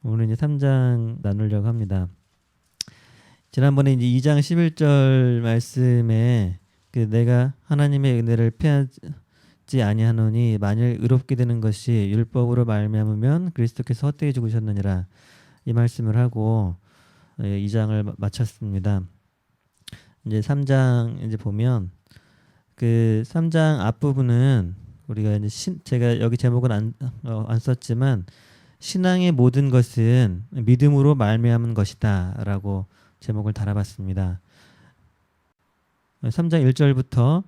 오늘 이제 3장 나누려고 합니다. 지난번에 이제 2장 11절 말씀에 내가 하나님의 은혜를 피하지 아니하노니 만일 의롭게 되는 것이 율법으로 말미암으면 그리스도께서 헛되이 죽으셨느니라 이 말씀을 하고 2장을 마쳤습니다. 이제 3장 이제 보면 3장 앞부분은 우리가 이제 제가 여기 제목은 안 썼지만 신앙의 모든 것은 믿음으로 말미암은 것이다라고 제목을 달아봤습니다. 3장 1절부터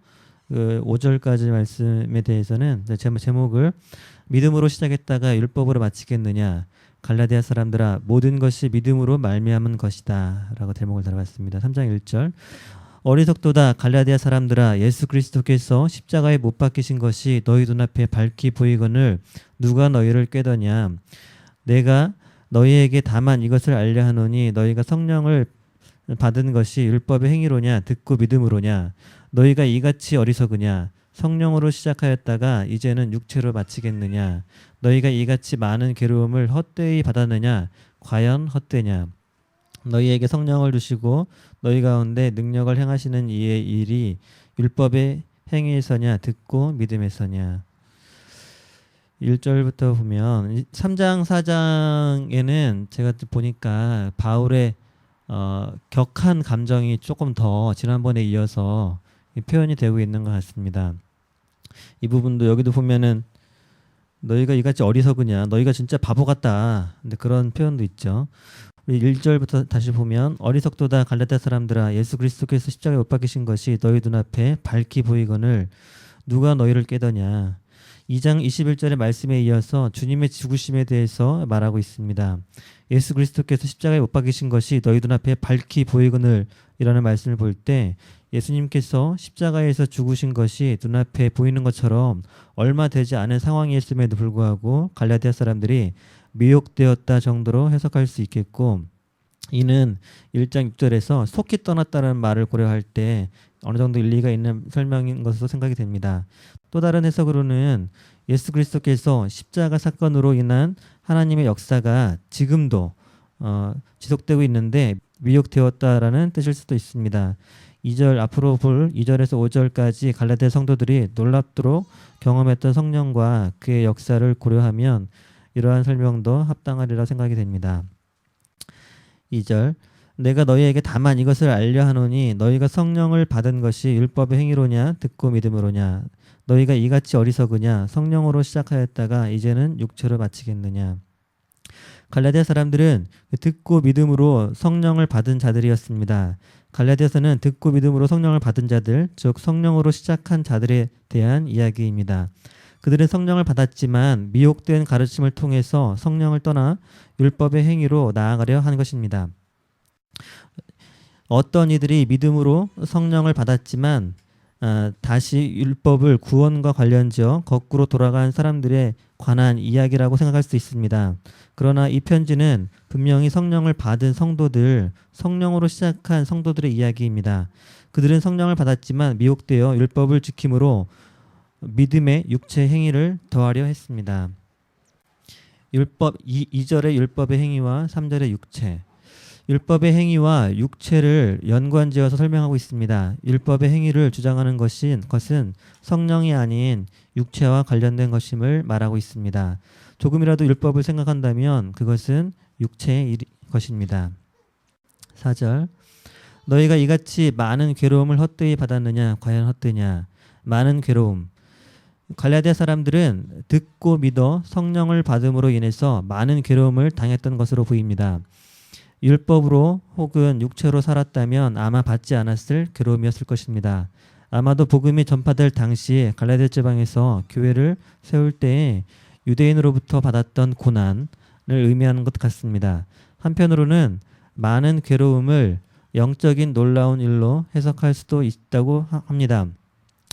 5절까지 말씀에 대해서는 제목을 믿음으로 시작했다가 율법으로 마치겠느냐, 갈라디아 사람들아 모든 것이 믿음으로 말미암은 것이다라고 제목을 달아봤습니다. 3장 1절 어리석도다 갈라디아 사람들아 예수 그리스도께서 십자가에 못 박히신 것이 너희 눈앞에 밝히 보이거늘 누가 너희를 꾀더냐. 내가 너희에게 다만 이것을 알려 하노니 너희가 성령을 받은 것이 율법의 행위로냐 듣고 믿음으로냐. 너희가 이같이 어리석으냐. 성령으로 시작하였다가 이제는 육체로 마치겠느냐. 너희가 이같이 많은 괴로움을 헛되이 받았느냐. 과연 헛되냐. 너희에게 성령을 주시고 너희 가운데 능력을 행하시는 이의 일이 율법의 행위에서냐 듣고 믿음에서냐. 1절부터 보면 3장 4장에는 제가 보니까 바울의 격한 감정이 조금 더 지난번에 이어서 표현이 되고 있는 것 같습니다. 이 부분도 여기도 보면은 너희가 이같이 어리석으냐, 너희가 진짜 바보 같다. 근데 그런 표현도 있죠. 1절부터 다시 보면 어리석도다 갈라디아 사람들아 예수 그리스도께서 십자가에 못 박히신 것이 너희 눈앞에 밝히 보이거늘 누가 너희를 꾀더냐. 2장 21절의 말씀에 이어서 주님의 죽으심에 대해서 말하고 있습니다. 예수 그리스도께서 십자가에 못 박히신 것이 너희 눈앞에 밝히 보이거늘 이라는 말씀을 볼 때 예수님께서 십자가에서 죽으신 것이 눈앞에 보이는 것처럼 얼마 되지 않은 상황이었음에도 불구하고 갈라디아 사람들이 미혹되었다 정도로 해석할 수 있겠고, 이는 1장 6절에서 속히 떠났다는 말을 고려할 때 어느 정도 일리가 있는 설명인 것으로 생각이 됩니다. 또 다른 해석으로는 예수 그리스도께서 십자가 사건으로 인한 하나님의 역사가 지금도 지속되고 있는데 미혹되었다라는 뜻일 수도 있습니다. 2절 앞으로 볼 2절에서 5절까지 갈라디아 성도들이 놀랍도록 경험했던 성령과 그의 역사를 고려하면 이러한 설명도 합당하리라 생각이 됩니다. 2절 내가 너희에게 다만 이것을 알려 하노니 너희가 성령을 받은 것이 율법의 행위로냐 듣고 믿음으로냐. 너희가 이같이 어리석으냐. 성령으로 시작하였다가 이제는 육체로 마치겠느냐. 갈라디아 사람들은 듣고 믿음으로 성령을 받은 자들이었습니다. 갈라디아서는 듣고 믿음으로 성령을 받은 자들, 즉 성령으로 시작한 자들에 대한 이야기입니다. 그들은 성령을 받았지만 미혹된 가르침을 통해서 성령을 떠나 율법의 행위로 나아가려 한 것입니다. 어떤 이들이 믿음으로 성령을 받았지만 다시 율법을 구원과 관련지어 거꾸로 돌아간 사람들에 관한 이야기라고 생각할 수 있습니다. 그러나 이 편지는 분명히 성령을 받은 성도들, 성령으로 시작한 성도들의 이야기입니다. 그들은 성령을 받았지만 미혹되어 율법을 지킴으로 믿음의 육체 행위를 더하려 했습니다. 2절의 율법의 행위와 3절의 육체. 율법의 행위와 육체를 연관지어서 설명하고 있습니다. 율법의 행위를 주장하는 것은 성령이 아닌 육체와 관련된 것임을 말하고 있습니다. 조금이라도 율법을 생각한다면 그것은 육체의 것입니다. 4절 너희가 이같이 많은 괴로움을 헛되이 받았느냐. 과연 헛되냐. 많은 괴로움. 갈라디아 사람들은 듣고 믿어 성령을 받음으로 인해서 많은 괴로움을 당했던 것으로 보입니다. 율법으로 혹은 육체로 살았다면 아마 받지 않았을 괴로움이었을 것입니다. 아마도 복음이 전파될 당시에 갈라디아 지방에서 교회를 세울 때에 유대인으로부터 받았던 고난을 의미하는 것 같습니다. 한편으로는 많은 괴로움을 영적인 놀라운 일로 해석할 수도 있다고 합니다.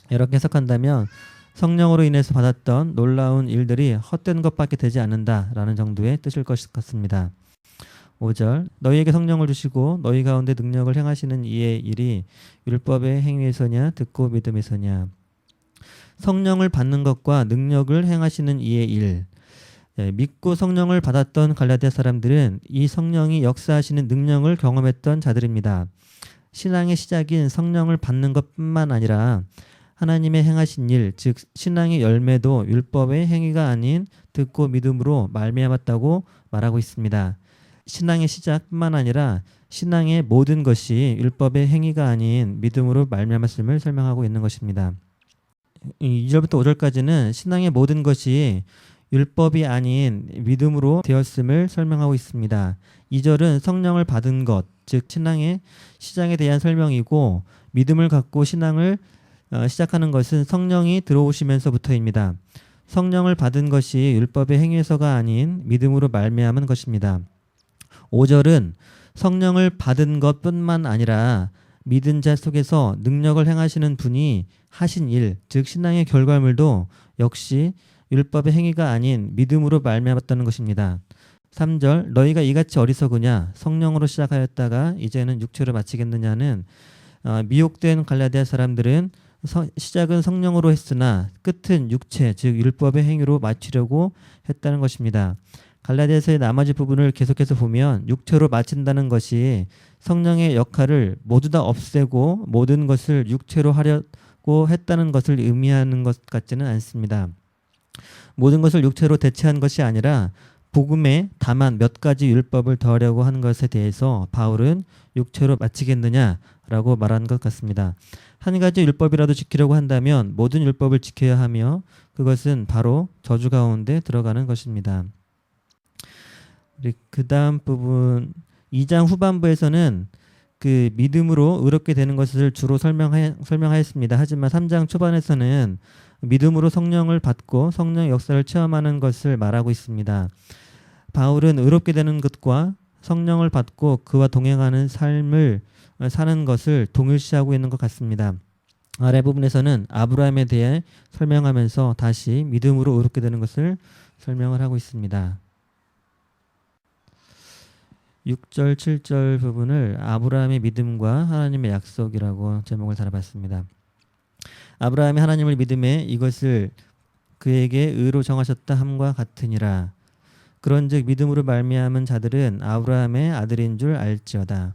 이렇게 해석한다면 성령으로 인해서 받았던 놀라운 일들이 헛된 것밖에 되지 않는다라는 정도의 뜻일 것 같습니다. 5절 너희에게 성령을 주시고 너희 가운데 능력을 행하시는 이의 일이 율법의 행위에서냐 듣고 믿음에서냐. 성령을 받는 것과 능력을 행하시는 이의 일. 믿고 성령을 받았던 갈라디아 사람들은 이 성령이 역사하시는 능력을 경험했던 자들입니다. 신앙의 시작인 성령을 받는 것뿐만 아니라 하나님의 행하신 일, 즉 신앙의 열매도 율법의 행위가 아닌 듣고 믿음으로 말미암았다고 말하고 있습니다. 신앙의 시작뿐만 아니라 신앙의 모든 것이 율법의 행위가 아닌 믿음으로 말미암았음을 설명하고 있는 것입니다. 2절부터 5절까지는 신앙의 모든 것이 율법이 아닌 믿음으로 되었음을 설명하고 있습니다. 2절은 성령을 받은 것, 즉 신앙의 시작에 대한 설명이고 믿음을 갖고 신앙을 시작하는 것은 성령이 들어오시면서부터입니다. 성령을 받은 것이 율법의 행위에서가 아닌 믿음으로 말미암은 것입니다. 5절은 성령을 받은 것뿐만 아니라 믿은 자 속에서 능력을 행하시는 분이 하신 일, 즉 신앙의 결과물도 역시 율법의 행위가 아닌 믿음으로 말미암았다는 것입니다. 3절 너희가 이같이 어리석으냐 성령으로 시작하였다가 이제는 육체로 마치겠느냐는 미혹된 갈라디아 사람들은 시작은 성령으로 했으나 끝은 육체 즉 율법의 행위로 마치려고 했다는 것입니다. 갈라디아서의 나머지 부분을 계속해서 보면 육체로 마친다는 것이 성령의 역할을 모두 다 없애고 모든 것을 육체로 하려고 했다는 것을 의미하는 것 같지는 않습니다. 모든 것을 육체로 대체한 것이 아니라 복음에 다만 몇 가지 율법을 더하려고 하는 것에 대해서 바울은 육체로 마치겠느냐라고 말한 것 같습니다. 한 가지 율법이라도 지키려고 한다면 모든 율법을 지켜야 하며 그것은 바로 저주 가운데 들어가는 것입니다. 그 다음 부분 2장 후반부에서는 그 믿음으로 의롭게 되는 것을 주로 설명하였습니다. 하지만 3장 초반에서는 믿음으로 성령을 받고 성령의 역사를 체험하는 것을 말하고 있습니다. 바울은 의롭게 되는 것과 성령을 받고 그와 동행하는 삶을 사는 것을 동일시하고 있는 것 같습니다. 아래 부분에서는 아브라함에 대해 설명하면서 다시 믿음으로 의롭게 되는 것을 설명을 하고 있습니다. 6절, 7절 부분을 아브라함의 믿음과 하나님의 약속이라고 제목을 달아봤습니다. 아브라함이 하나님을 믿음에 이것을 그에게 의로 정하셨다 함과 같으니라. 그런즉 믿음으로 말미암은 자들은 아브라함의 아들인 줄 알지어다.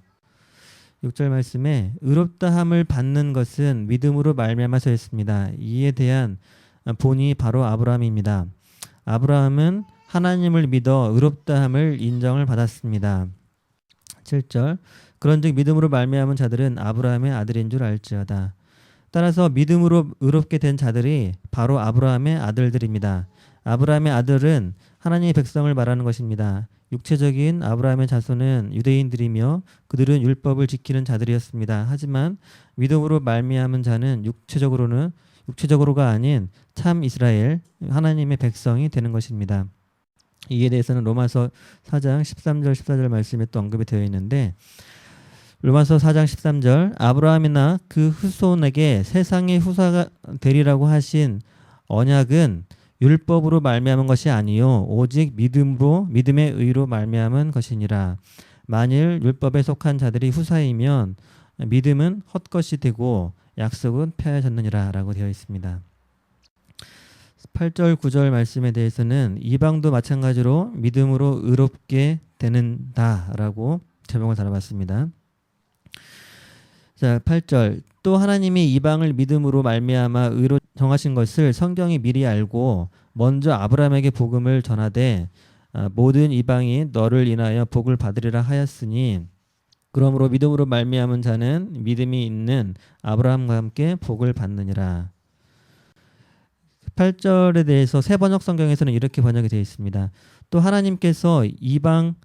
6절 말씀에 의롭다 함을 받는 것은 믿음으로 말미암아서였습니다. 이에 대한 본이 바로 아브라함입니다. 아브라함은 하나님을 믿어 의롭다 함을 인정을 받았습니다. 7절 그런즉 믿음으로 말미암은 자들은 아브라함의 아들인 줄 알지어다. 따라서 믿음으로 의롭게 된 자들이 바로 아브라함의 아들들입니다. 아브라함의 아들은 하나님의 백성을 말하는 것입니다. 육체적인 아브라함의 자손은 유대인들이며 그들은 율법을 지키는 자들이었습니다. 하지만 믿음으로 말미암은 자는 육체적으로가 아닌 참 이스라엘 하나님의 백성이 되는 것입니다. 이에 대해서는 로마서 4장 13절 14절 말씀에 또 언급이 되어 있는데 로마서 4장 13절 아브라함이나 그 후손에게 세상의 후사가 되리라고 하신 언약은 율법으로 말미암은 것이 아니요 오직 믿음의 의로 말미암은 것이니라. 만일 율법에 속한 자들이 후사이면 믿음은 헛것이 되고 약속은 폐하여졌느니라 라고 되어 있습니다. 8절 9절 말씀에 대해서는 이방도 마찬가지로 믿음으로 의롭게 되는다라고 제목을 달아봤습니다. 자, 8절 또 하나님이 이방을 믿음으로 말미암아 의로 정하신 것을 성경이 미리 알고 먼저 아브라함에게 복음을 전하되 모든 이방이 너를 인하여 복을 받으리라 하였으니 그러므로 믿음으로 말미암은 자는 믿음이 있는 아브라함과 함께 복을 받느니라. 8절에 대해서 새 번역 성경에서는 이렇게 번역이 되어 있습니다. 또 하나님께서 이방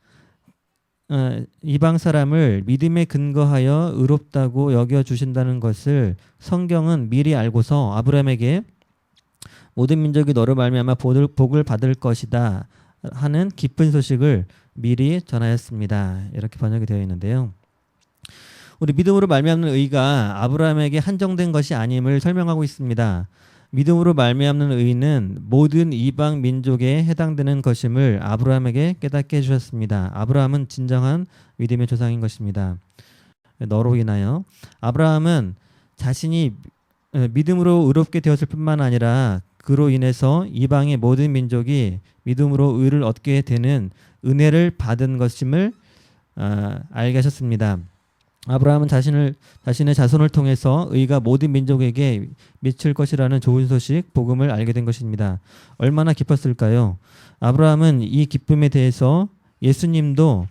사람을 믿음에 근거하여 의롭다고 여겨주신다는 것을 성경은 미리 알고서 아브라함에게 모든 민족이 너로 말미암아 복을 받을 것이다 하는 기쁜 소식을 미리 전하였습니다. 이렇게 번역이 되어 있는데요. 우리 믿음으로 말미암는 의가 아브라함에게 한정된 것이 아님을 설명하고 있습니다. 믿음으로 말미암는 의는 모든 이방 민족에 해당되는 것임을 아브라함에게 깨닫게 해주셨습니다. 아브라함은 진정한 믿음의 조상인 것입니다. 너로 인하여 아브라함은 자신이 믿음으로 의롭게 되었을 뿐만 아니라 그로 인해서 이방의 모든 민족이 믿음으로 의를 얻게 되는 은혜를 받은 것임을 알게 하셨습니다. 아브라함은 자신의 자손을 통해서 의가 모든 민족에게 미칠 것이라는 좋은 소식, 복음을 알게 된 것입니다. 얼마나 기뻤을까요? 아브라함은 이 기쁨에 대해서 예수님도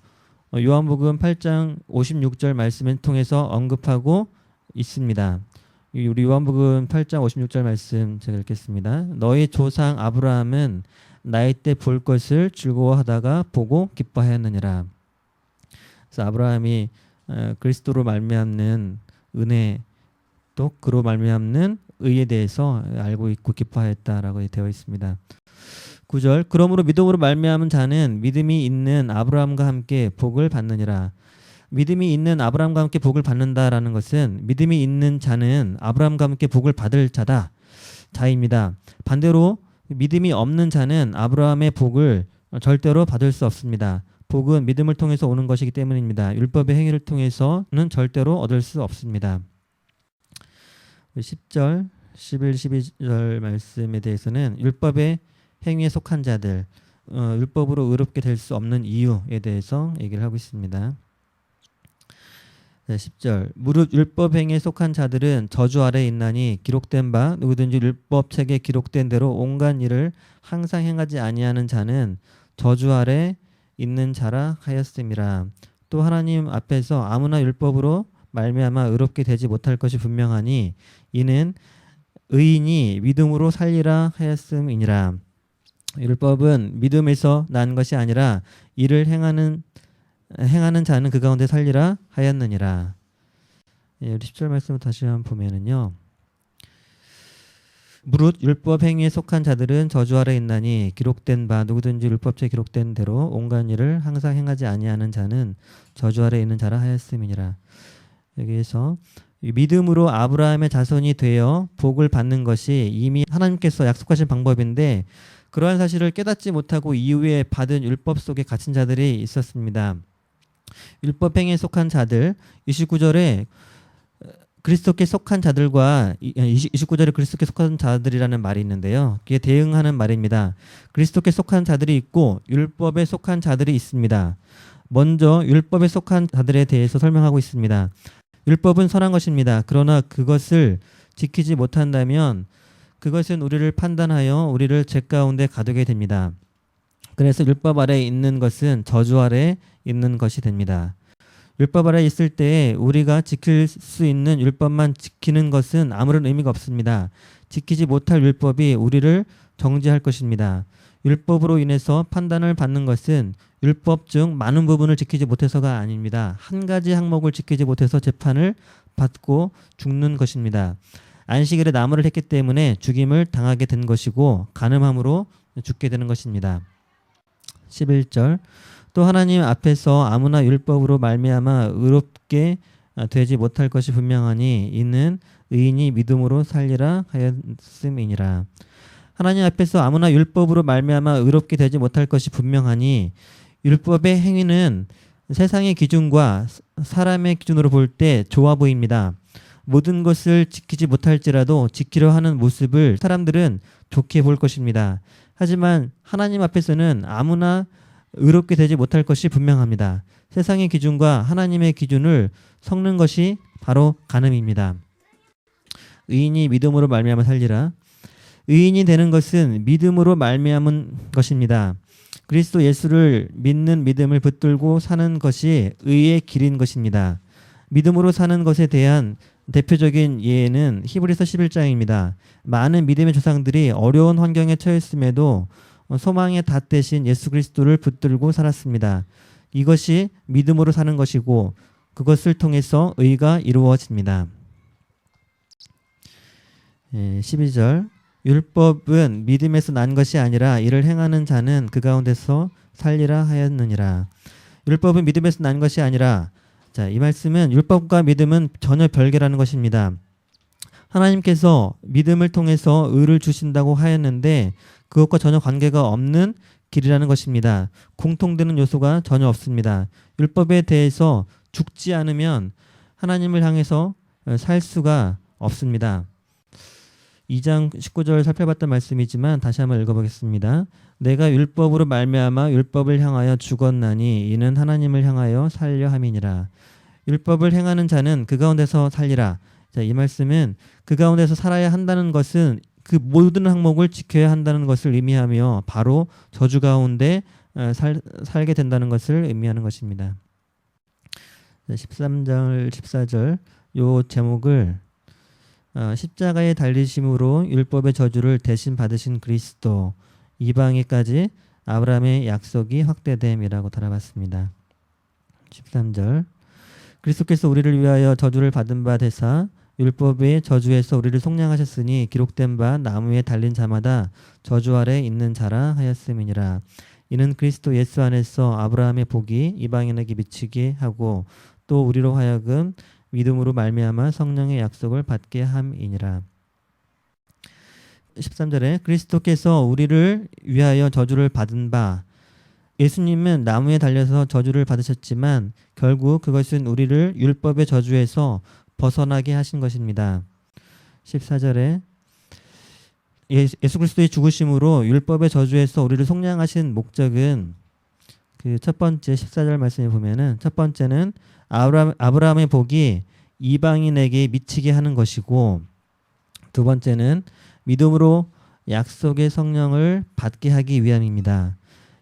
요한복음 8장 56절 말씀을 통해서 언급하고 있습니다. 우리 요한복음 8장 56절 말씀 제가 읽겠습니다. 너희 조상 아브라함은 나이 때 볼 것을 즐거워하다가 보고 기뻐하였느니라. 그래서 아브라함이 그리스도로 말미암는 은혜 또 그로 말미암는 의에 대해서 알고 있고 기뻐하였다라고 되어 있습니다. 9절 그러므로 믿음으로 말미암은 자는 믿음이 있는 아브라함과 함께 복을 받느니라. 믿음이 있는 아브라함과 함께 복을 받는다라는 것은 믿음이 있는 자는 아브라함과 함께 복을 받을 자입니다. 반대로 믿음이 없는 자는 아브라함의 복을 절대로 받을 수 없습니다. 복은 믿음을 통해서 오는 것이기 때문입니다. 율법의 행위를 통해서는 절대로 얻을 수 없습니다. 10절, 11, 12절 말씀에 대해서는 율법의 행위에 속한 자들, 율법으로 의롭게 될 수 없는 이유에 대해서 얘기를 하고 있습니다. 10절 무릇 율법 행위에 속한 자들은 저주 아래에 있나니 기록된 바 누구든지 율법책에 기록된 대로 온갖 일을 항상 행하지 아니하는 자는 저주 아래 있는 자라 하였음이라. 또 하나님 앞에서 아무나 율법으로 말미암아 의롭게 되지 못할 것이 분명하니 이는 의인이 믿음으로 살리라 하였음이니라. 율법은 믿음에서 난 것이 아니라 이를 행하는 자는 그 가운데 살리라 하였느니라. 우리 10절 말씀을 다시 한번 보면은요. 무릇 율법 행위에 속한 자들은 저주 아래 있나니 기록된 바 누구든지 율법책에 기록된 대로 온갖 일을 항상 행하지 아니하는 자는 저주 아래 있는 자라 하였음이니라. 여기에서 믿음으로 아브라함의 자손이 되어 복을 받는 것이 이미 하나님께서 약속하신 방법인데 그러한 사실을 깨닫지 못하고 이후에 받은 율법 속에 갇힌 자들이 있었습니다. 율법 행위에 속한 자들 29절에 그리스도께 속한 자들과 29절에 그리스도께 속한 자들이라는 말이 있는데요. 그게 대응하는 말입니다. 그리스도께 속한 자들이 있고 율법에 속한 자들이 있습니다. 먼저 율법에 속한 자들에 대해서 설명하고 있습니다. 율법은 선한 것입니다. 그러나 그것을 지키지 못한다면 그것은 우리를 판단하여 우리를 죄 가운데 가두게 됩니다. 그래서 율법 아래에 있는 것은 저주 아래에 있는 것이 됩니다. 율법 아래에 있을 때 우리가 지킬 수 있는 율법만 지키는 것은 아무런 의미가 없습니다. 지키지 못할 율법이 우리를 정죄할 것입니다. 율법으로 인해서 판단을 받는 것은 율법 중 많은 부분을 지키지 못해서가 아닙니다. 한 가지 항목을 지키지 못해서 재판을 받고 죽는 것입니다. 안식일에 나무를 했기 때문에 죽임을 당하게 된 것이고 간음함으로 죽게 되는 것입니다. 11절 또 하나님 앞에서 아무나 율법으로 말미암아 의롭게 되지 못할 것이 분명하니 이는 의인이 믿음으로 살리라 하였음이니라. 하나님 앞에서 아무나 율법으로 말미암아 의롭게 되지 못할 것이 분명하니 율법의 행위는 세상의 기준과 사람의 기준으로 볼 때 좋아 보입니다. 모든 것을 지키지 못할지라도 지키려 하는 모습을 사람들은 좋게 볼 것입니다. 하지만 하나님 앞에서는 아무나 의롭게 되지 못할 것이 분명합니다. 세상의 기준과 하나님의 기준을 섞는 것이 바로 간음입니다. 의인이 믿음으로 말미암아 살리라. 의인이 되는 것은 믿음으로 말미암은 것입니다. 그리스도 예수를 믿는 믿음을 붙들고 사는 것이 의의 길인 것입니다. 믿음으로 사는 것에 대한 대표적인 예는 히브리서 11장입니다. 많은 믿음의 조상들이 어려운 환경에 처했음에도 소망의 닷 대신 예수 그리스도를 붙들고 살았습니다. 이것이 믿음으로 사는 것이고 그것을 통해서 의가 이루어집니다. 12절 율법은 믿음에서 난 것이 아니라 이를 행하는 자는 그 가운데서 살리라 하였느니라. 율법은 믿음에서 난 것이 아니라 이 말씀은 율법과 믿음은 전혀 별개라는 것입니다. 하나님께서 믿음을 통해서 의를 주신다고 하였는데 그것과 전혀 관계가 없는 길이라는 것입니다. 공통되는 요소가 전혀 없습니다. 율법에 대해서 죽지 않으면 하나님을 향해서 살 수가 없습니다. 2장 19절 살펴봤던 말씀이지만 다시 한번 읽어보겠습니다. 내가 율법으로 말미암아 율법을 향하여 죽었나니 이는 하나님을 향하여 살려 함이니라. 율법을 행하는 자는 그 가운데서 살리라. 자, 이 말씀은 그 가운데서 살아야 한다는 것은 그 모든 항목을 지켜야 한다는 것을 의미하며 바로 저주 가운데 살게 된다는 것을 의미하는 것입니다. 13절 14절 요 제목을 십자가에 달리심으로 율법의 저주를 대신 받으신 그리스도 이방인까지 아브라함의 약속이 확대됨이라고 달아봤습니다. 13절 그리스도께서 우리를 위하여 저주를 받은 바 되사 율법의 저주에서 우리를 속량하셨으니 기록된 바 나무에 달린 자마다 저주 아래 있는 자라 하였음이니라. 이는 그리스도 예수 안에서 아브라함의 복이 이방인에게 미치게 하고 또 우리로 하여금 믿음으로 말미암아 성령의 약속을 받게 함이니라. 13절에 그리스도께서 우리를 위하여 저주를 받은 바 예수님은 나무에 달려서 저주를 받으셨지만 결국 그것은 우리를 율법의 저주에서 벗어나게 하신 것입니다. 14절에 예수 그리스도의 죽으심으로 율법의 저주에서 우리를 속량하신 목적은 그 첫 번째 14절 말씀에 보면은 첫 번째는 아브라함의 복이 이방인에게 미치게 하는 것이고 두 번째는 믿음으로 약속의 성령을 받게 하기 위함입니다.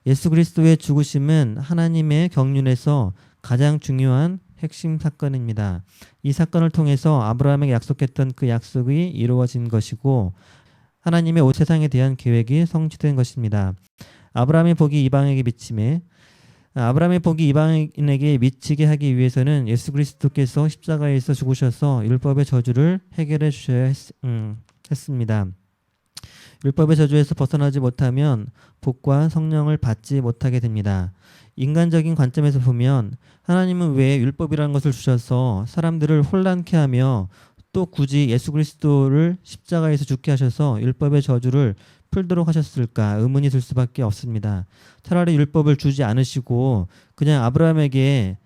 예수 그리스도의 죽으심은 하나님의 경륜에서 가장 중요한 핵심 사건입니다. 이 사건을 통해서 아브라함에게 약속했던 그 약속이 이루어진 것이고 하나님의 온 세상에 대한 계획이 성취된 것입니다. 아브라함의 복이 이방에게 미침에 아브라함의 복이 이방인에게 미치게 하기 위해서는 예수 그리스도께서 십자가에서 죽으셔서 율법의 저주를 해결해 주셔야 했습니다. 율법의 저주에서 벗어나지 못하면 복과 성령을 받지 못하게 됩니다. 인간적인 관점에서 보면 하나님은 왜 율법이라는 것을 주셔서 사람들을 혼란케 하며 또 굳이 예수 그리스도를 십자가에서 죽게 하셔서 율법의 저주를 풀도록 하셨을까 의문이 들 수밖에 없습니다. 차라리 율법을 주지 않으시고 그냥 아브라함에게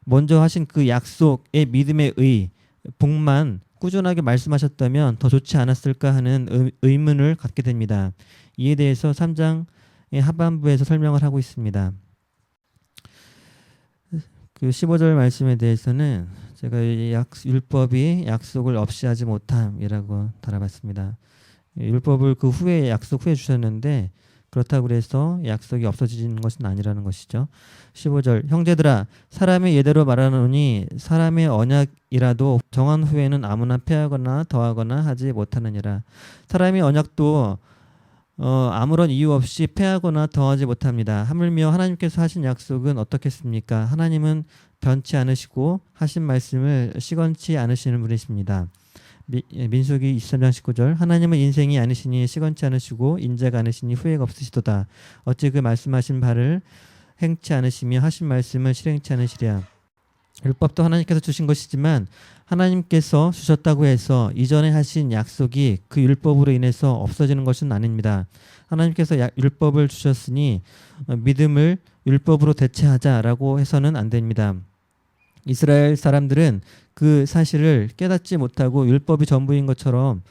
먼저 하신 그 약속의 믿음의 복만 꾸준하게 말씀하셨다면 더 좋지 않았을까 하는 의문을 갖게 됩니다. 이에 대해서 3장의 하반부에서 설명을 하고 있습니다. 그 15절 말씀에 대해서는 제가 율법이 약속을 없이 하지 못함이라고 달아봤습니다. 율법을 그 후에 약속 후에 주셨는데 그렇다고 해서 약속이 없어지는 것은 아니라는 것이죠. 15절 형제들아 사람의 예대로 말하노니 사람의 언약이라도 정한 후에는 아무나 폐하거나 더하거나 하지 못하느니라. 사람의 언약도 아무런 이유 없이 폐하거나 더하지 못합니다. 하물며 하나님께서 하신 약속은 어떻겠습니까? 하나님은 변치 않으시고 하신 말씀을 시건치 않으시는 분이십니다. 민수기 23장 19절 하나님은 인생이 아니시니 시건치 않으시고 인자가 아니시니 후회가 없으시도다. 어찌 그 말씀하신 바를 행치 않으시며 하신 말씀을 실행치 않으시랴. 율법도 하나님께서 주신 것이지만 하나님께서 주셨다고 해서 이전에 하신 약속이 그 율법으로 인해서 없어지는 것은 아닙니다. 하나님께서 율법을 주셨으니 믿음을 율법으로 대체하자라고 해서는 안 됩니다. 이스라엘 사람들은 그 사실을 깨닫지 못하고 율법이 전부인 것처럼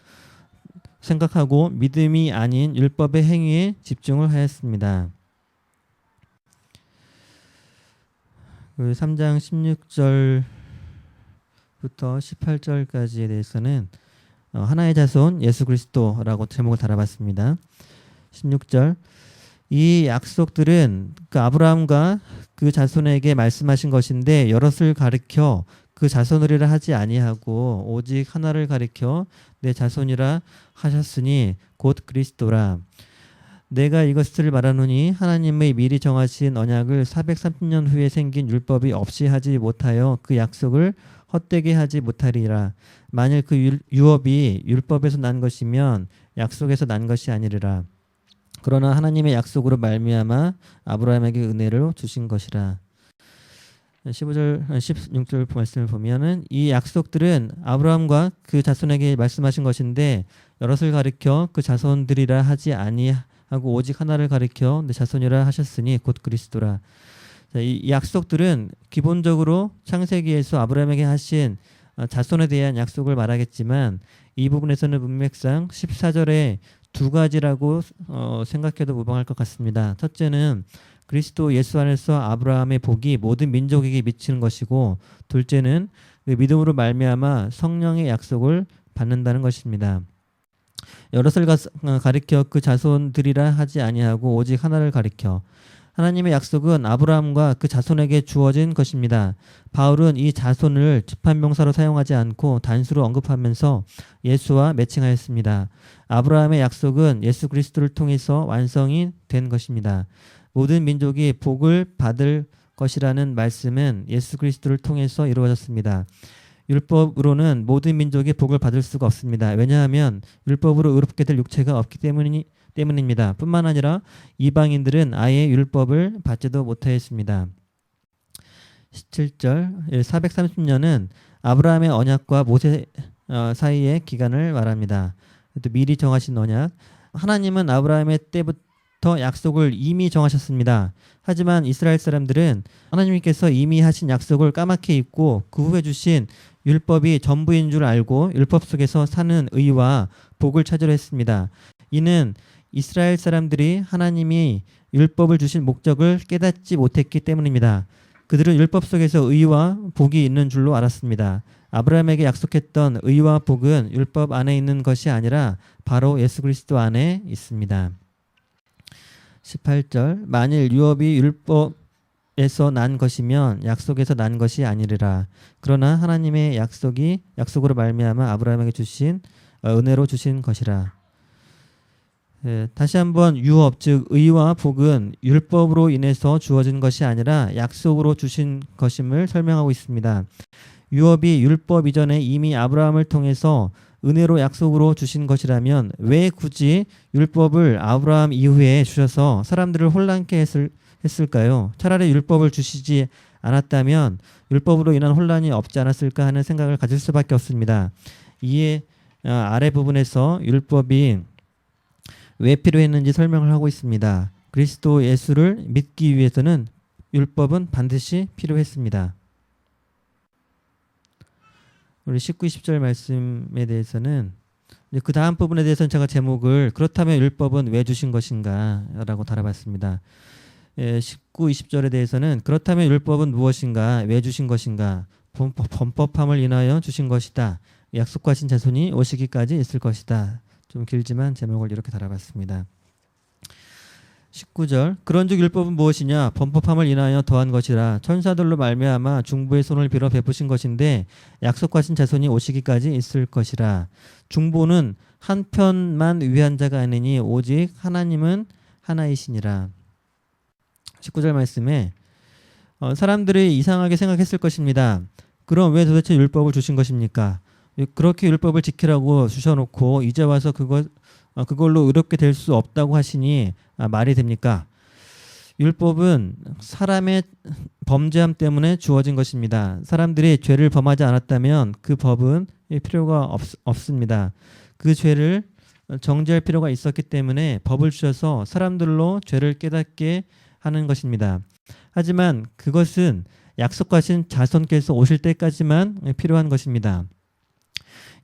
생각하고 믿음이 아닌 율법의 행위에 집중을 하였습니다. 그 3장 16절부터 18절까지에 대해서는 하나의 자손 예수 그리스도라고 제목을 달아봤습니다. 16절 이 약속들은 그 아브라함과 그 자손에게 말씀하신 것인데 여럿을 가리켜 그 자손이라 하지 아니하고 오직 하나를 가리켜 내 자손이라 하셨으니 곧 그리스도라. 내가 이것을 말하노니 하나님의 미리 정하신 언약을 430년 후에 생긴 율법이 없이 하지 못하여 그 약속을 헛되게 하지 못하리라. 만일 그 유업이 율법에서 난 것이면 약속에서 난 것이 아니리라. 그러나 하나님의 약속으로 말미암아 아브라함에게 은혜를 주신 것이라. 15절 16절 말씀을 보면은 이 약속들은 아브라함과 그 자손에게 말씀하신 것인데 여럿을 가리켜 그 자손들이라 하지 아니하고 오직 하나를 가리켜 내 자손이라 하셨으니 곧 그리스도라. 자, 이 약속들은 기본적으로 창세기에서 아브라함에게 하신 자손에 대한 약속을 말하겠지만 이 부분에서는 문맥상 14절에 두 가지라고 생각해도 무방할 것 같습니다. 첫째는 그리스도 예수 안에서 아브라함의 복이 모든 민족에게 미치는 것이고, 둘째는 그 믿음으로 말미암아 성령의 약속을 받는다는 것입니다. 여럿을 가리켜 그 자손들이라 하지 아니하고 오직 하나를 가리켜. 하나님의 약속은 아브라함과 그 자손에게 주어진 것입니다. 바울은 이 자손을 집합명사로 사용하지 않고 단수로 언급하면서 예수와 매칭하였습니다. 아브라함의 약속은 예수 그리스도를 통해서 완성이 된 것입니다. 모든 민족이 복을 받을 것이라는 말씀은 예수 그리스도를 통해서 이루어졌습니다. 율법으로는 모든 민족이 복을 받을 수가 없습니다. 왜냐하면 율법으로 의롭게 될 육체가 없기 때문입니다. 뿐만 아니라 이방인들은 아예 율법을 받지도 못하였습니다. 17절 430년은 아브라함의 언약과 모세 사이의 기간을 말합니다. 또 미리 정하신 언약. 하나님은 아브라함의 때부터 약속을 이미 정하셨습니다. 하지만 이스라엘 사람들은 하나님께서 이미 하신 약속을 까맣게 잊고 그 후에 주신 율법이 전부인 줄 알고 율법 속에서 사는 의와 복을 찾으려 했습니다. 이는 이스라엘 사람들이 하나님이 율법을 주신 목적을 깨닫지 못했기 때문입니다. 그들은 율법 속에서 의와 복이 있는 줄로 알았습니다. 아브라함에게 약속했던 의와 복은 율법 안에 있는 것이 아니라 바로 예수 그리스도 안에 있습니다. 18절 만일 유업이 율법에서 난 것이면 약속에서 난 것이 아니리라. 그러나 하나님의 약속으로 말미암아 아브라함에게 주신 은혜로 주신 것이라. 다시 한번 유업 즉 의와 복은 율법으로 인해서 주어진 것이 아니라 약속으로 주신 것임을 설명하고 있습니다. 유업이 율법 이전에 이미 아브라함을 통해서 은혜로 약속으로 주신 것이라면 왜 굳이 율법을 아브라함 이후에 주셔서 사람들을 혼란케 했을까요? 차라리 율법을 주시지 않았다면 율법으로 인한 혼란이 없지 않았을까 하는 생각을 가질 수밖에 없습니다. 이에 아래 부분에서 율법이 왜 필요했는지 설명을 하고 있습니다. 그리스도 예수를 믿기 위해서는 율법은 반드시 필요했습니다. 우리 19, 20절 말씀에 대해서는 그 다음 부분에 대해서는 제가 제목을 그렇다면 율법은 왜 주신 것인가 라고 달아봤습니다. 19, 20절에 대해서는 그렇다면 율법은 무엇인가, 왜 주신 것인가, 범법함을 인하여 주신 것이다, 약속하신 자손이 오시기까지 있을 것이다. 좀 길지만 제목을 이렇게 달아봤습니다. 19절 그런즉 율법은 무엇이냐, 범법함을 인하여 더한 것이라 천사들로 말미암아 중보의 손을 빌어 베푸신 것인데 약속하신 자손이 오시기까지 있을 것이라. 중보는 한편만 위한 자가 아니니 오직 하나님은 하나이시니라. 19절 말씀에 사람들이 이상하게 생각했을 것입니다. 그럼 왜 도대체 율법을 주신 것입니까? 그렇게 율법을 지키라고 주셔놓고 이제 와서 그걸로 의롭게 될 수 없다고 하시니 말이 됩니까? 율법은 사람의 범죄함 때문에 주어진 것입니다. 사람들이 죄를 범하지 않았다면 그 법은 필요가 없습니다. 그 죄를 정죄할 필요가 있었기 때문에 법을 주셔서 사람들로 죄를 깨닫게 하는 것입니다. 하지만 그것은 약속하신 자손께서 오실 때까지만 필요한 것입니다.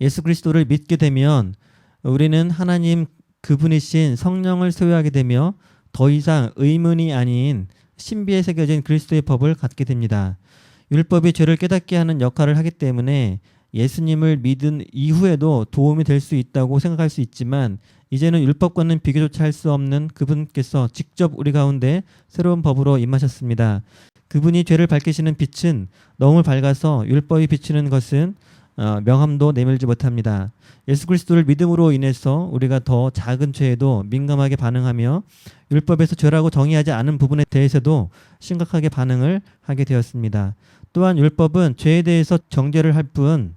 예수 그리스도를 믿게 되면 우리는 하나님 그분이신 성령을 소유하게 되며 더 이상 의문이 아닌 신비에 새겨진 그리스도의 법을 갖게 됩니다. 율법이 죄를 깨닫게 하는 역할을 하기 때문에 예수님을 믿은 이후에도 도움이 될 수 있다고 생각할 수 있지만 이제는 율법과는 비교조차 할 수 없는 그분께서 직접 우리 가운데 새로운 법으로 임하셨습니다. 그분이 죄를 밝히시는 빛은 너무 밝아서 율법이 비치는 것은 명함도 내밀지 못합니다. 예수 그리스도를 믿음으로 인해서 우리가 더 작은 죄에도 민감하게 반응하며 율법에서 죄라고 정의하지 않은 부분에 대해서도 심각하게 반응을 하게 되었습니다. 또한 율법은 죄에 대해서 정죄를 할 뿐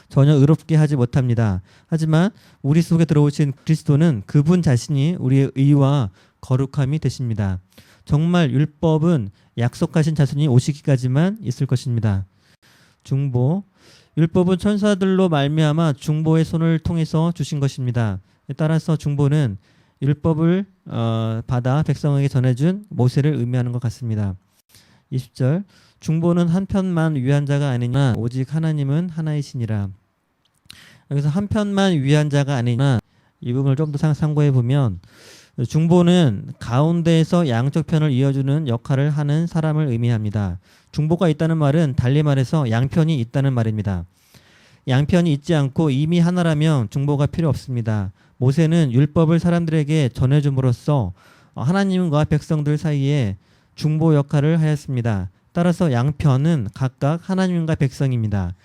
전혀 의롭게 하지 못합니다. 하지만 우리 속에 들어오신 그리스도는 그분 자신이 우리의 의와 거룩함이 되십니다. 정말 율법은 약속하신 자손이 오시기까지만 있을 것입니다. 중보 율법은 천사들로 말미암아 중보의 손을 통해서 주신 것입니다. 따라서 중보는 율법을 받아 백성에게 전해준 모세를 의미하는 것 같습니다. 20절 중보는 한편만 위한 자가 아니냐 오직 하나님은 하나이시니라. 여기서 한편만 위한 자가 아니냐 이 부분을 좀 더 참고해 보면 중보는 가운데에서 양쪽 편을 이어주는 역할을 하는 사람을 의미합니다. 중보가 있다는 말은 달리 말해서 양편이 있다는 말입니다. 양편이 있지 않고 이미 하나라면 중보가 필요 없습니다. 모세는 율법을 사람들에게 전해줌으로써 하나님과 백성들 사이에 중보 역할을 하였습니다. 따라서 양편은 각각 하나님과 백성입니다.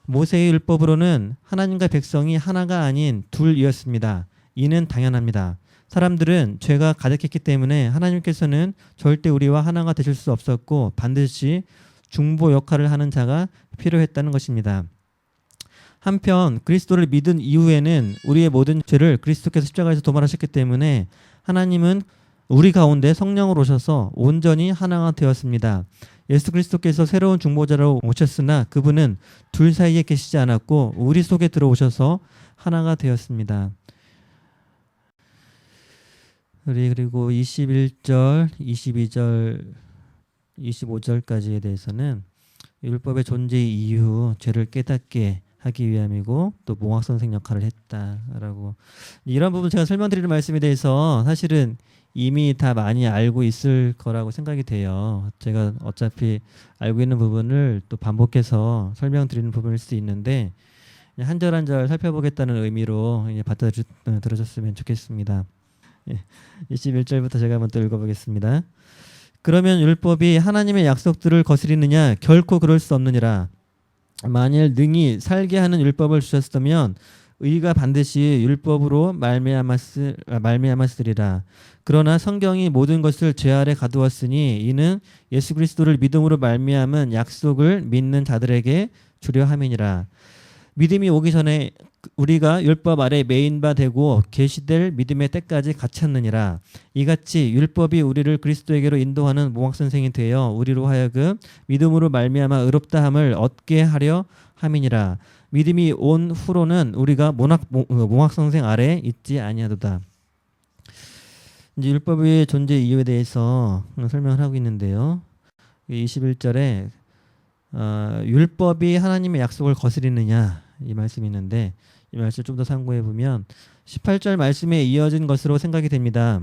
모세의 율법으로는 하나님과 백성이 하나가 아닌 둘이었습니다. 이는 당연합니다. 사람들은 죄가 가득했기 때문에 하나님께서는 절대 우리와 하나가 되실 수 없었고 반드시 중보 역할을 하는 자가 필요했다는 것입니다. 한편 그리스도를 믿은 이후에는 우리의 모든 죄를 그리스도께서 십자가에서 도말하셨기 때문에 하나님은 우리 가운데 성령으로 오셔서 온전히 하나가 되었습니다. 예수 그리스도께서 새로운 중보자로 오셨으나 그분은 둘 사이에 계시지 않았고 우리 속에 들어오셔서 하나가 되었습니다. 그리고 21절, 22절, 25절까지에 대해서는 율법의 존재 이후 죄를 깨닫게 하기 위함이고 또 몽학선생 역할을 했다라고 이런 부분 제가 설명드리는 말씀에 대해서 사실은 이미 다 많이 알고 있을 거라고 생각이 돼요. 제가 어차피 알고 있는 부분을 또 반복해서 설명드리는 부분일 수도 있는데 한 절 한 절 살펴보겠다는 의미로 받아들여줬으면 좋겠습니다. 21절부터 제가 한번 또 읽어보겠습니다. 그러면 율법이 하나님의 약속들을 거스리느냐? 결코 그럴 수 없느니라. 만일 능히 살게 하는 율법을 주셨으면 의가 반드시 율법으로 말미암았으리라. 그러나 성경이 모든 것을 죄 아래 가두었으니 이는 예수 그리스도를 믿음으로 말미암은 약속을 믿는 자들에게 주려 함이니라. 믿음이 오기 전에 우리가 율법 아래 매인 바 되고 계시될 믿음의 때까지 갇혔느니라. 이같이 율법이 우리를 그리스도에게로 인도하는 몽학선생이 되어 우리로 하여금 믿음으로 말미암아 의롭다함을 얻게 하려 함이니라. 믿음이 온 후로는 우리가 몽학선생 아래 있지 아니하도다. 이제 율법의 존재 이유에 대해서 설명을 하고 있는데요. 21절에 율법이 하나님의 약속을 거스리느냐 이 말씀이 있는데 이 말씀 좀 더 참고해 보면 18절 말씀에 이어진 것으로 생각이 됩니다.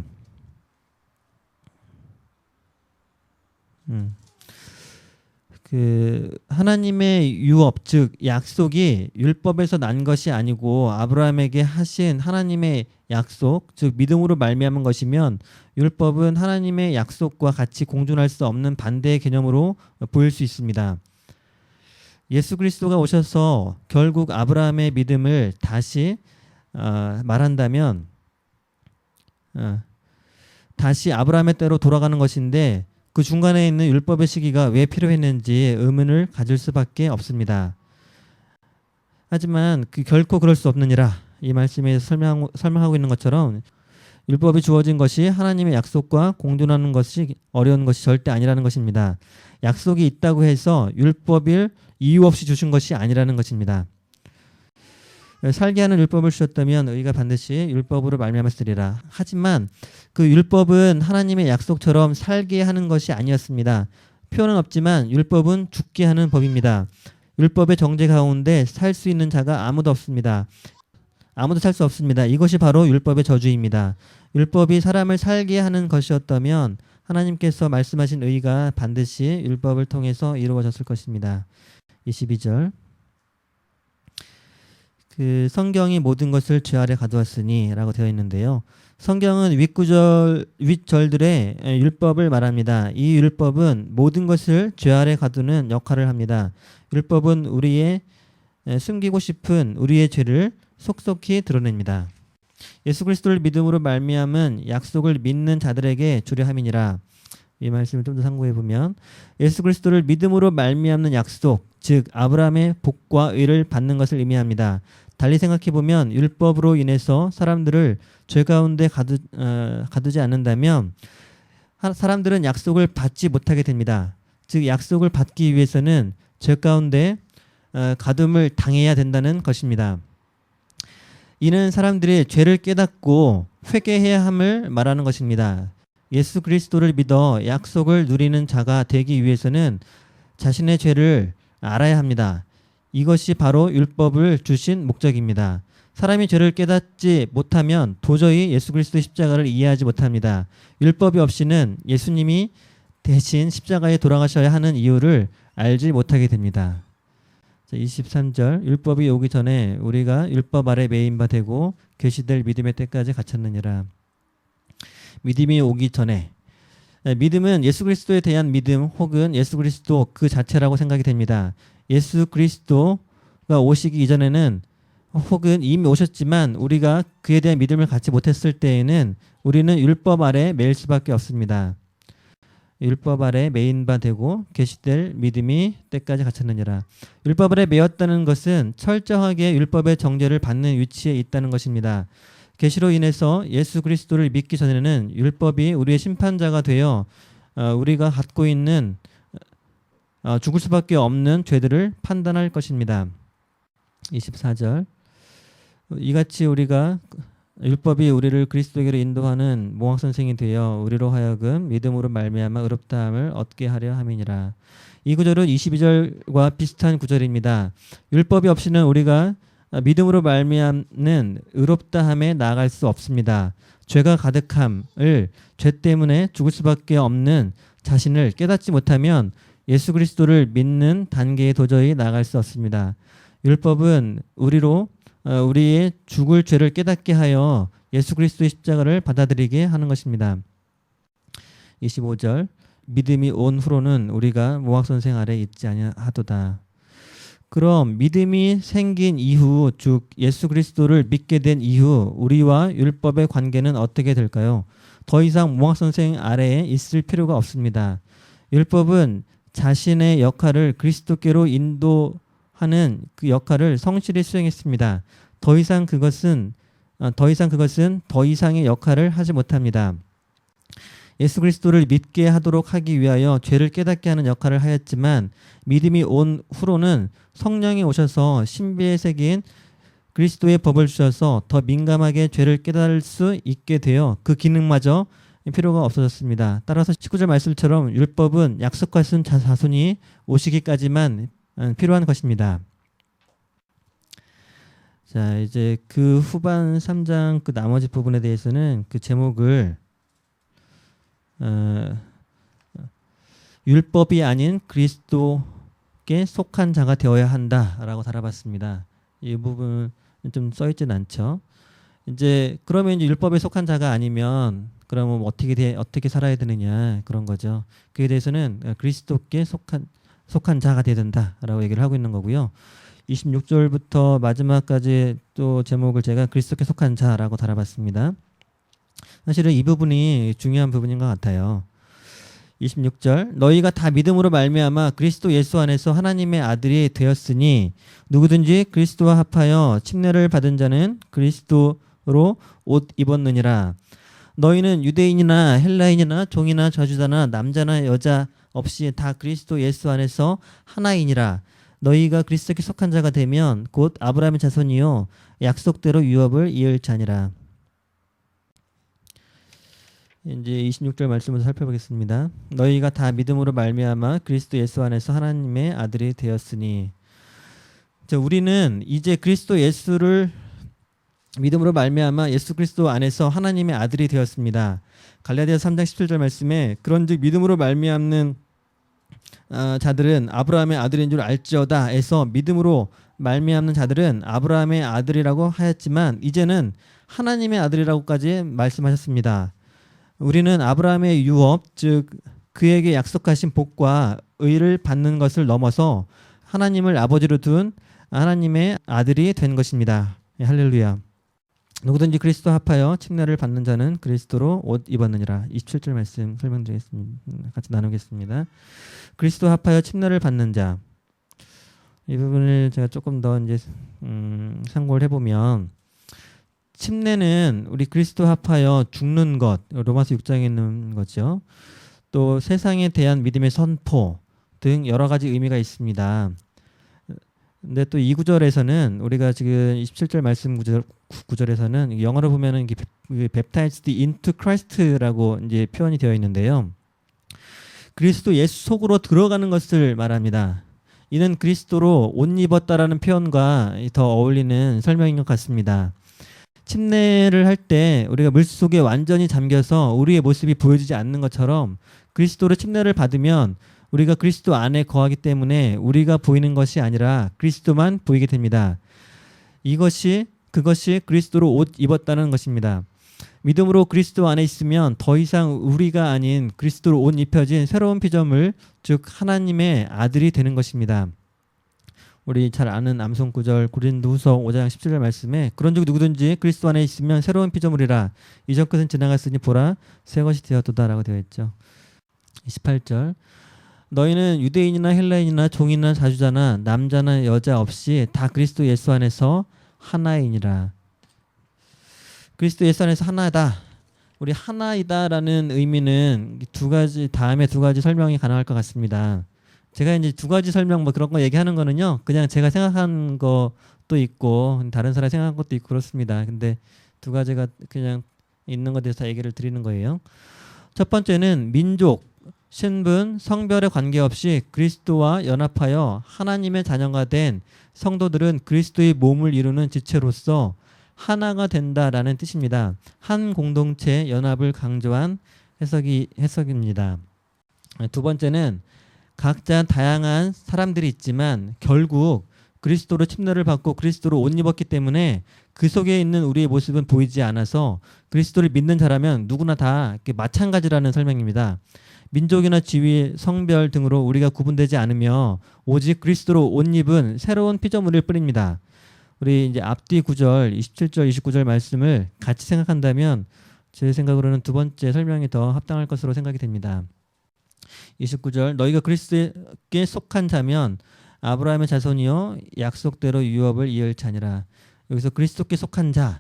그 하나님의 유업 즉 약속이 율법에서 난 것이 아니고 아브라함에게 하신 하나님의 약속 즉 믿음으로 말미암은 것이면 율법은 하나님의 약속과 같이 공존할 수 없는 반대의 개념으로 보일 수 있습니다. 예수 그리스도가 오셔서 결국 아브라함의 믿음을 다시 말한다면 다시 아브라함의 때로 돌아가는 것인데 그 중간에 있는 율법의 시기가 왜 필요했는지 의문을 가질 수밖에 없습니다. 하지만 결코 그럴 수 없느니라. 이 말씀에 설명하고 있는 것처럼 율법이 주어진 것이 하나님의 약속과 공존하는 것이 어려운 것이 절대 아니라는 것입니다. 약속이 있다고 해서 율법을 이유 없이 주신 것이 아니라는 것입니다. 살게 하는 율법을 주셨다면 의가 반드시 율법으로 말미암았으리라. 하지만 그 율법은 하나님의 약속처럼 살게 하는 것이 아니었습니다. 표현은 없지만 율법은 죽게 하는 법입니다. 율법의 정죄 가운데 살 수 있는 자가 아무도 없습니다. 아무도 살 수 없습니다. 이것이 바로 율법의 저주입니다. 율법이 사람을 살게 하는 것이었다면 하나님께서 말씀하신 의가 반드시 율법을 통해서 이루어졌을 것입니다. 22절 그 성경이 모든 것을 죄 아래 가두었으니 라고 되어 있는데요. 성경은 윗절들의 율법을 말합니다. 이 율법은 모든 것을 죄 아래 가두는 역할을 합니다. 율법은 우리의 숨기고 싶은 우리의 죄를 속속히 드러냅니다. 예수 그리스도를 믿음으로 말미암은 약속을 믿는 자들에게 주려 함이니라. 이 말씀을 좀 더 참고해 보면 예수 그리스도를 믿음으로 말미암는 약속, 즉 아브라함의 복과 의를 받는 것을 의미합니다. 달리 생각해 보면 율법으로 인해서 사람들을 죄 가운데 가두지 않는다면 사람들은 약속을 받지 못하게 됩니다. 즉 약속을 받기 위해서는 죄 가운데 가둠을 당해야 된다는 것입니다. 이는 사람들이 죄를 깨닫고 회개해야 함을 말하는 것입니다. 예수 그리스도를 믿어 약속을 누리는 자가 되기 위해서는 자신의 죄를 알아야 합니다. 이것이 바로 율법을 주신 목적입니다. 사람이 죄를 깨닫지 못하면 도저히 예수 그리스도의 십자가를 이해하지 못합니다. 율법이 없이는 예수님이 대신 십자가에 돌아가셔야 하는 이유를 알지 못하게 됩니다. 23절 율법이 오기 전에 우리가 율법 아래 매인 바 되고 계시될 믿음의 때까지 갇혔느니라. 믿음이 오기 전에 믿음은 예수 그리스도에 대한 믿음 혹은 예수 그리스도 그 자체라고 생각이 됩니다. 예수 그리스도가 오시기 이전에는 혹은 이미 오셨지만 우리가 그에 대한 믿음을 갖지 못했을 때에는 우리는 율법 아래 매일 수밖에 없습니다. 율법 아래 매인 바 되고 계시될 믿음이 때까지 갇혔느니라. 율법 아래 매였다는 것은 철저하게 율법의 정죄를 받는 위치에 있다는 것입니다. 계시로 인해서 예수 그리스도를 믿기 전에는 율법이 우리의 심판자가 되어 우리가 갖고 있는 죽을 수밖에 없는 죄들을 판단할 것입니다. 24절 이같이 우리가 율법이 우리를 그리스도에게로 인도하는 모학선생이 되어 우리로 하여금 믿음으로 말미암아 의롭다함을 얻게 하려 함이니라. 이 구절은 22절과 비슷한 구절입니다. 율법이 없이는 우리가 믿음으로 말미암는 의롭다함에 나아갈 수 없습니다. 죄가 가득함을 죄 때문에 죽을 수밖에 없는 자신을 깨닫지 못하면 예수 그리스도를 믿는 단계에 도저히 나아갈 수 없습니다. 율법은 우리의 죽을 죄를 깨닫게 하여 예수 그리스도의 십자가를 받아들이게 하는 것입니다. 25절 믿음이 온 후로는 우리가 모학선생 아래 있지 아니하도다. 그럼 믿음이 생긴 이후 즉 예수 그리스도를 믿게 된 이후 우리와 율법의 관계는 어떻게 될까요? 더 이상 모학선생 아래에 있을 필요가 없습니다. 율법은 자신의 역할을 그리스도께로 인도하는 그 역할을 성실히 수행했습니다. 더 이상 그것은 더 이상의 역할을 하지 못합니다. 예수 그리스도를 믿게 하도록 하기 위하여 죄를 깨닫게 하는 역할을 하였지만 믿음이 온 후로는 성령이 오셔서 신비에 새긴 그리스도의 법을 주셔서 더 민감하게 죄를 깨달을 수 있게 되어 그 기능마저 필요가 없어졌습니다. 따라서 19절 말씀처럼 율법은 약속하신 자손이 오시기까지만 필요한 것입니다. 자, 이제 그 후반 3장 그 나머지 부분에 대해서는 그 제목을 율법이 아닌 그리스도께 속한 자가 되어야 한다라고 달아봤습니다. 이 부분은 좀 써있진 않죠. 이제 그러면 이제 율법에 속한 자가 아니면 그러면 어떻게 살아야 되느냐 그런 거죠. 그에 대해서는 그리스도께 속한 자가 되어야 된다라고 얘기를 하고 있는 거고요. 26절부터 마지막까지 또 제목을 제가 그리스도께 속한 자라고 달아봤습니다. 사실은 이 부분이 중요한 부분인 것 같아요. 26절 너희가 다 믿음으로 말미암아 그리스도 예수 안에서 하나님의 아들이 되었으니 누구든지 그리스도와 합하여 침례를 받은 자는 그리스도로 옷 입었느니라. 너희는 유대인이나 헬라인이나 종이나 저주자나 남자나 여자 없이 다 그리스도 예수 안에서 하나이니라. 너희가 그리스도께 속한 자가 되면 곧 아브라함의 자손이요 약속대로 유업을 이을 자니라. 이제 26절 말씀을 살펴보겠습니다. 너희가 다 믿음으로 말미암아 그리스도 예수 안에서 하나님의 아들이 되었으니. 자, 우리는 이제 그리스도 예수를 믿음으로 말미암아 예수 그리스도 안에서 하나님의 아들이 되었습니다. 갈라디아서 3장 17절 말씀에 그런즉 믿음으로 말미암는 자들은 아브라함의 아들인 줄 알지어다 해서 믿음으로 말미암는 자들은 아브라함의 아들이라고 하였지만 이제는 하나님의 아들이라고까지 말씀하셨습니다. 우리는 아브라함의 유업 즉 그에게 약속하신 복과 의를 받는 것을 넘어서 하나님을 아버지로 둔 하나님의 아들이 된 것입니다. 할렐루야. 누구든지 그리스도 합하여 침례를 받는 자는 그리스도로 옷 입었느니라. 27절 말씀 설명드리겠습니다. 같이 나누겠습니다. 그리스도 합하여 침례를 받는 자. 이 부분을 제가 조금 더 이제 참고를 해보면 침례는 우리 그리스도 합하여 죽는 것, 로마서 6장에 있는 거죠. 또 세상에 대한 믿음의 선포 등 여러 가지 의미가 있습니다. 근데 또 이 구절에서는 우리가 지금 27절 말씀 구절에서는 영어로 보면은 baptized into Christ라고 이제 표현이 되어 있는데요. 그리스도 예수 속으로 들어가는 것을 말합니다. 이는 그리스도로 옷 입었다라는 표현과 더 어울리는 설명인 것 같습니다. 침례를 할 때 우리가 물속에 완전히 잠겨서 우리의 모습이 보여지지 않는 것처럼 그리스도로 침례를 받으면 우리가 그리스도 안에 거하기 때문에 우리가 보이는 것이 아니라 그리스도만 보이게 됩니다. 그것이 그리스도로 옷 입었다는 것입니다. 믿음으로 그리스도 안에 있으면 더 이상 우리가 아닌 그리스도로 옷 입혀진 새로운 피조물, 즉 하나님의 아들이 되는 것입니다. 우리 잘 아는 암송 구절 고린도후서 5장 17절 말씀에 그런즉 누구든지 그리스도 안에 있으면 새로운 피조물이라 이전 것은 지나갔으니 보라 새 것이 되었도다라고 되어 있죠. 28절 너희는 유대인이나 헬라인이나 종이나 자주자나 남자나 여자 없이 다 그리스도 예수 안에서 하나이니라. 그리스도 예수 안에서 하나다. 우리 하나이다라는 의미는 다음에 두 가지 설명이 가능할 것 같습니다. 제가 이제 두 가지 설명 뭐 그런 거 얘기하는 거는요. 그냥 제가 생각한 것도 있고 다른 사람이 생각한 것도 있고 그렇습니다. 근데 두 가지가 그냥 있는 것에 대해서 얘기를 드리는 거예요. 첫 번째는 민족, 신분, 성별에 관계없이 그리스도와 연합하여 하나님의 자녀가 된 성도들은 그리스도의 몸을 이루는 지체로서 하나가 된다라는 뜻입니다. 한 공동체 연합을 강조한 해석입니다. 두 번째는 각자 다양한 사람들이 있지만 결국 그리스도로 침례를 받고 그리스도로 옷 입었기 때문에 그 속에 있는 우리의 모습은 보이지 않아서 그리스도를 믿는 자라면 누구나 다 마찬가지라는 설명입니다. 민족이나 지위, 성별 등으로 우리가 구분되지 않으며 오직 그리스도로 옷 입은 새로운 피조물일 뿐입니다. 우리 이제 앞뒤 구절 27절, 29절 말씀을 같이 생각한다면 제 생각으로는 두 번째 설명이 더 합당할 것으로 생각이 됩니다. 29절 너희가 그리스도께 속한 자면 아브라함의 자손이요 약속대로 유업을 이을 자니라. 여기서 그리스도께 속한 자,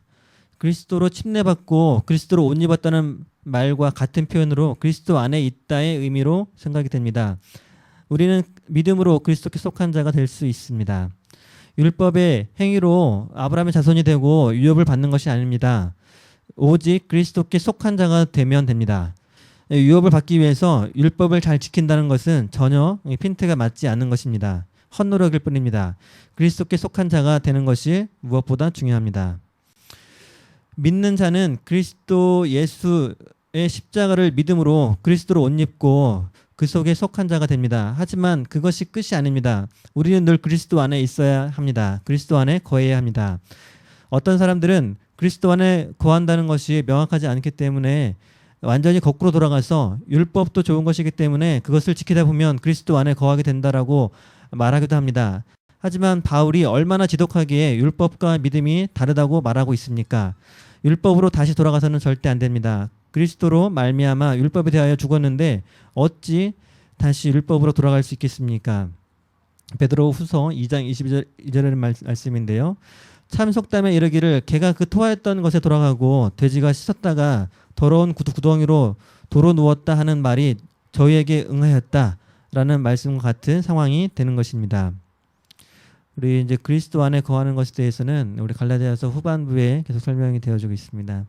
그리스도로 침례받고 그리스도로 옷 입었다는 말과 같은 표현으로 그리스도 안에 있다의 의미로 생각이 됩니다. 우리는 믿음으로 그리스도께 속한 자가 될 수 있습니다. 율법의 행위로 아브라함의 자손이 되고 유업을 받는 것이 아닙니다. 오직 그리스도께 속한 자가 되면 됩니다. 유업을 받기 위해서 율법을 잘 지킨다는 것은 전혀 핀트가 맞지 않는 것입니다. 헛노력일 뿐입니다. 그리스도께 속한 자가 되는 것이 무엇보다 중요합니다. 믿는 자는 그리스도 예수의 십자가를 믿음으로 그리스도로 옷 입고 그 속에 속한 자가 됩니다. 하지만 그것이 끝이 아닙니다. 우리는 늘 그리스도 안에 있어야 합니다. 그리스도 안에 거해야 합니다. 어떤 사람들은 그리스도 안에 거한다는 것이 명확하지 않기 때문에 완전히 거꾸로 돌아가서 율법도 좋은 것이기 때문에 그것을 지키다 보면 그리스도 안에 거하게 된다라고 말하기도 합니다. 하지만 바울이 얼마나 지독하기에 율법과 믿음이 다르다고 말하고 있습니까? 율법으로 다시 돌아가서는 절대 안 됩니다. 그리스도로 말미암아 율법에 대하여 죽었는데 어찌 다시 율법으로 돌아갈 수 있겠습니까? 베드로후서 2장 22절의 말씀인데요. 참 속담에 이르기를 개가 그 토하였던 것에 돌아가고 돼지가 씻었다가 더러운 구덩이로 도로 누웠다 하는 말이 저희에게 응하였다라는 말씀과 같은 상황이 되는 것입니다. 우리 이제 그리스도 안에 거하는 것에 대해서는 우리 갈라디아서 후반부에 계속 설명이 되어주고 있습니다.